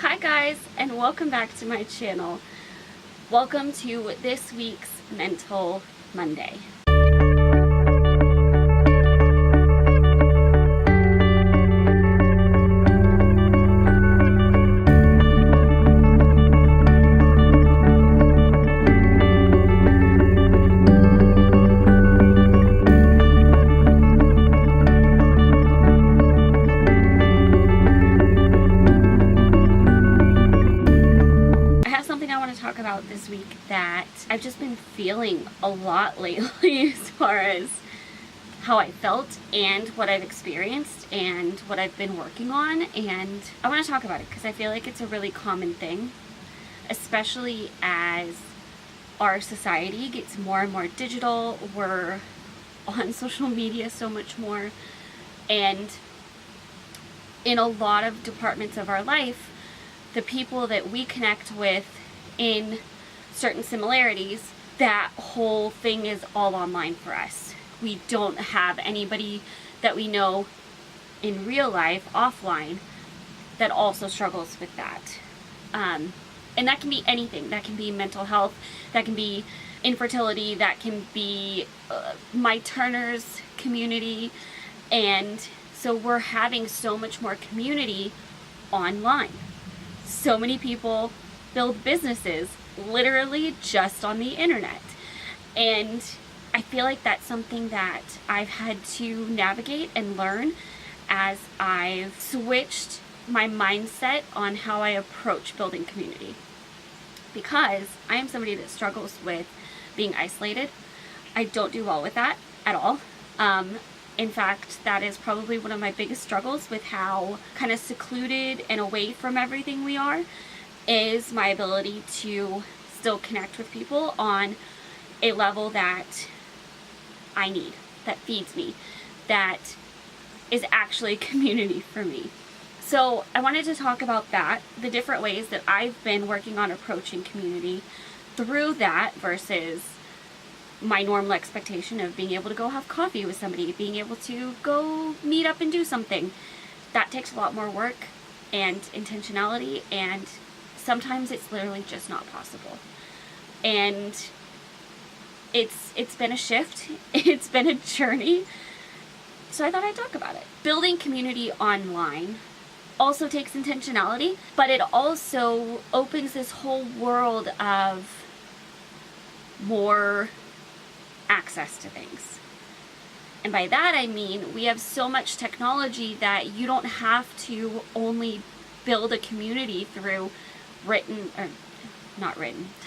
Hi guys, and welcome back to my channel. Welcome to this week's Mental Monday. Talk about this week that I've just been feeling a lot lately as far as how I felt and what I've experienced and what I've been working on, and I want to talk about it because I feel like it's a really common thing, especially as our society gets more and more digital. We're on social media so much more, and in a lot of departments of our life, the people that we connect with in certain similarities, that whole thing is all online for us. We don't have anybody that we know in real life, offline, that also struggles with that. And that can be anything. That can be mental health, that can be infertility, that can be my Turner's community. And so we're having so much more community online. So many people build businesses literally just on the internet, and I feel like that's something that I've had to navigate and learn as I've switched my mindset on how I approach building community, because I am somebody that struggles with being isolated. I don't do well with that at all. In fact, that is probably one of my biggest struggles with how kind of secluded and away from everything we are, is my ability to still connect with people on a level that I need, that feeds me, that is actually community for me. So I wanted to talk about that, the different ways that I've been working on approaching community through that versus my normal expectation of being able to go have coffee with somebody, being able to go meet up and do something. That takes a lot more work and intentionality, and sometimes it's literally just not possible. And it's been a shift. It's been a journey. So I thought I'd talk about it. Building community online also takes intentionality, but it also opens this whole world of more access to things. And by that I mean we have so much technology that you don't have to only build a community through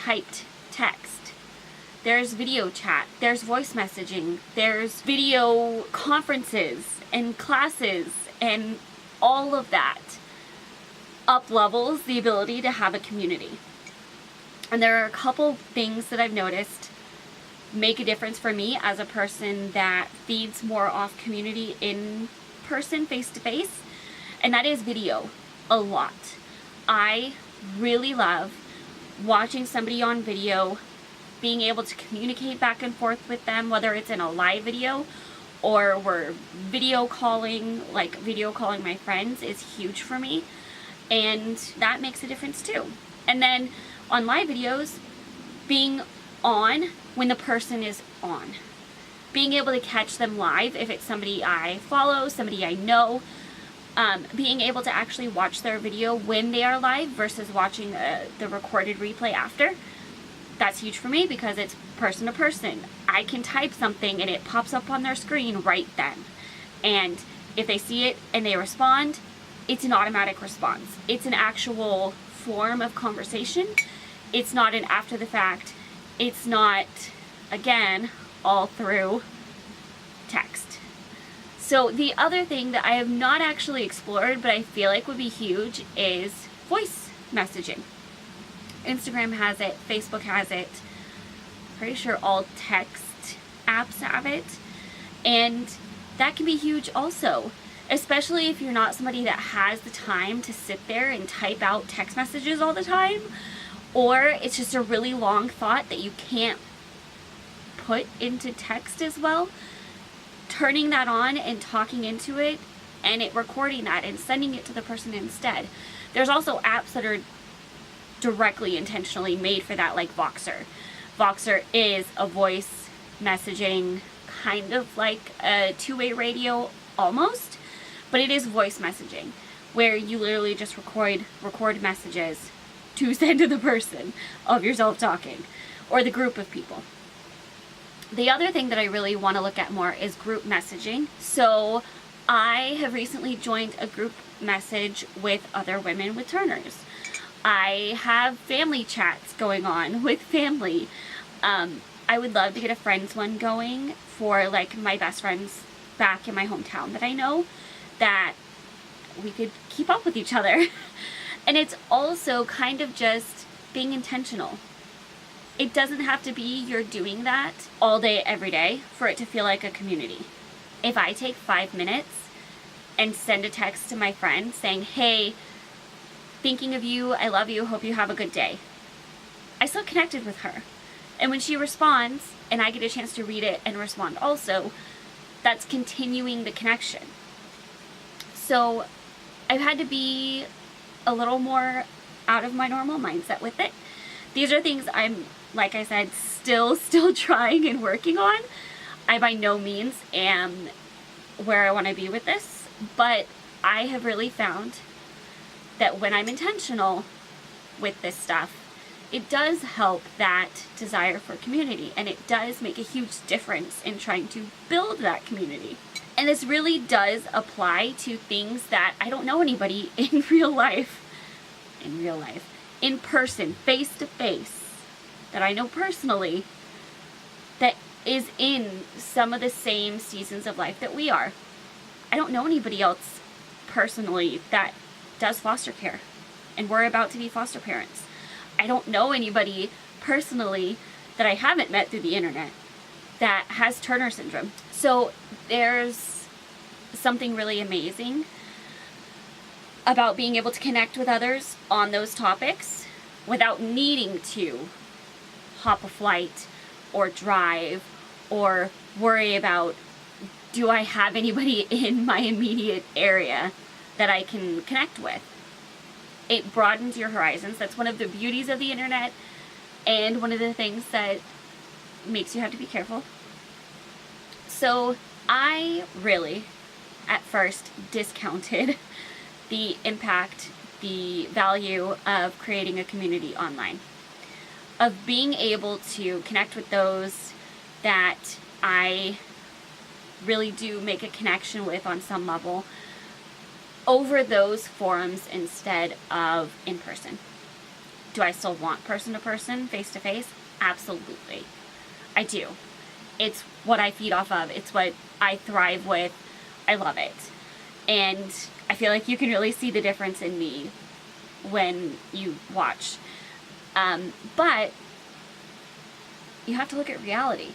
typed text. There's video chat, there's voice messaging, there's video conferences and classes, and all of that up levels the ability to have a community. And there are a couple things that I've noticed make a difference for me as a person that feeds more off community in person, face to face, and that is video a lot. I really love watching somebody on video, being able to communicate back and forth with them, whether it's in a live video or we're video calling. Like, video calling my friends is huge for me, and that makes a difference too. And then on live videos, being on when the person is on, being able to catch them live if it's somebody I follow, somebody I know. Being able to actually watch their video when they are live versus watching the recorded replay after. That's huge for me because it's person to person. I can type something and it pops up on their screen right then. And if they see it and they respond, it's an automatic response. It's an actual form of conversation. It's not an after the fact. It's not, again, all through text. So the other thing that I have not actually explored, but I feel like would be huge, is voice messaging. Instagram has it, Facebook has it, pretty sure all text apps have it, and that can be huge also, especially if you're not somebody that has the time to sit there and type out text messages all the time, or it's just a really long thought that you can't put into text as well. Turning that on and talking into it and it recording that and sending it to the person instead. There's also apps that are directly intentionally made for that, like Voxer. Voxer is a voice messaging, kind of like a two-way radio almost, but it is voice messaging where you literally just record messages to send to the person of yourself talking or the group of people. The other thing that I really want to look at more is group messaging. So I have recently joined a group message with other women with Turners. I have family chats going on with family. I would love to get a friends one going for like my best friends back in my hometown that I know, that we could keep up with each other. And it's also kind of just being intentional. It doesn't have to be you're doing that all day, every day for it to feel like a community. If I take 5 minutes and send a text to my friend saying, hey, thinking of you, I love you, hope you have a good day, I still connected with her. And when she responds and I get a chance to read it and respond also, that's continuing the connection. So I've had to be a little more out of my normal mindset with it. These are things I'm, like I said, still trying and working on. I by no means am where I want to be with this, but I have really found that when I'm intentional with this stuff, it does help that desire for community, and it does make a huge difference in trying to build that community. And this really does apply to things that I don't know anybody in real life, in person, face to face, that I know personally, that is in some of the same seasons of life that we are. I don't know anybody else personally that does foster care, and we're about to be foster parents. I don't know anybody personally that I haven't met through the internet that has Turner syndrome. So there's something really amazing about being able to connect with others on those topics without needing to hop a flight or drive or worry about, do I have anybody in my immediate area that I can connect with? It broadens your horizons. That's one of the beauties of the internet, and one of the things that makes you have to be careful. So I really, at first, discounted the impact, the value of creating a community online, of being able to connect with those that I really do make a connection with on some level over those forums instead of in person. Do I still want person to person, face to face? Absolutely. I do. It's what I feed off of. It's what I thrive with. I love it. And I feel like you can really see the difference in me when you watch. But you have to look at reality.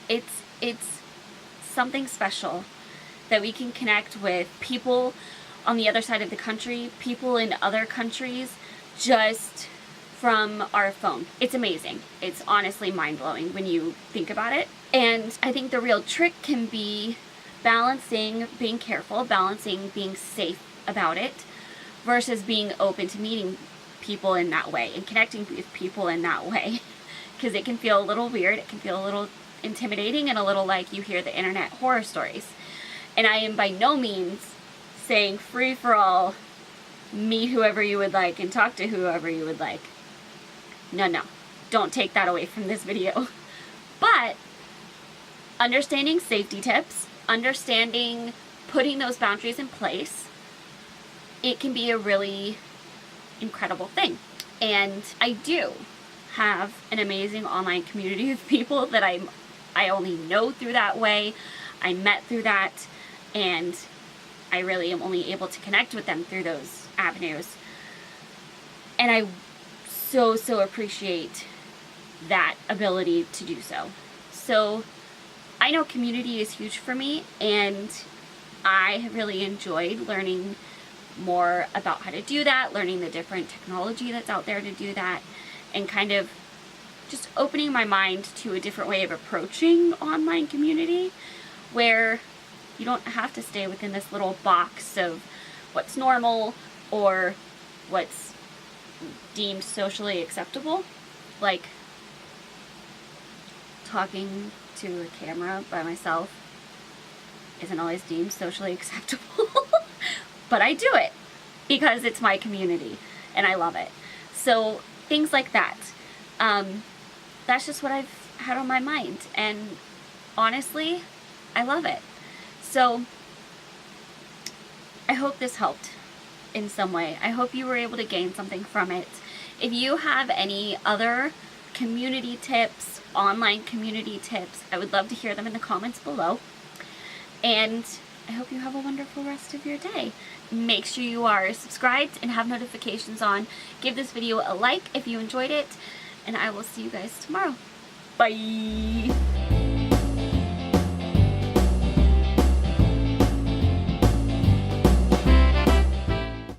It's something special that we can connect with people on the other side of the country, people in other countries, just from our phone. It's amazing. It's honestly mind-blowing when you think about it. And I think the real trick can be balancing being careful, balancing being safe about it, versus being open to meeting people in that way and connecting with people in that way. Because it can feel a little weird, it can feel a little intimidating, and a little like you hear the internet horror stories. And I am by no means saying free for all, meet whoever you would like and talk to whoever you would like. No, don't take that away from this video. But understanding safety tips, understanding putting those boundaries in place, it can be a really incredible thing. And I do have an amazing online community of people that I only know through that way, I met through that, and I really am only able to connect with them through those avenues. And I so appreciate that ability to do so. So I know community is huge for me, and I have really enjoyed learning more about how to do that, learning the different technology that's out there to do that, and kind of just opening my mind to a different way of approaching online community where you don't have to stay within this little box of what's normal or what's deemed socially acceptable. Like, talking to a camera by myself isn't always deemed socially acceptable. But I do it because it's my community and I love it. So things like that. That's just what I've had on my mind. And honestly, I love it. So I hope this helped in some way. I hope you were able to gain something from it. If you have any other community tips, online community tips, I would love to hear them in the comments below. And I hope you have a wonderful rest of your day. Make sure you are subscribed and have notifications on. Give this video a like if you enjoyed it, and I will see you guys tomorrow. Bye!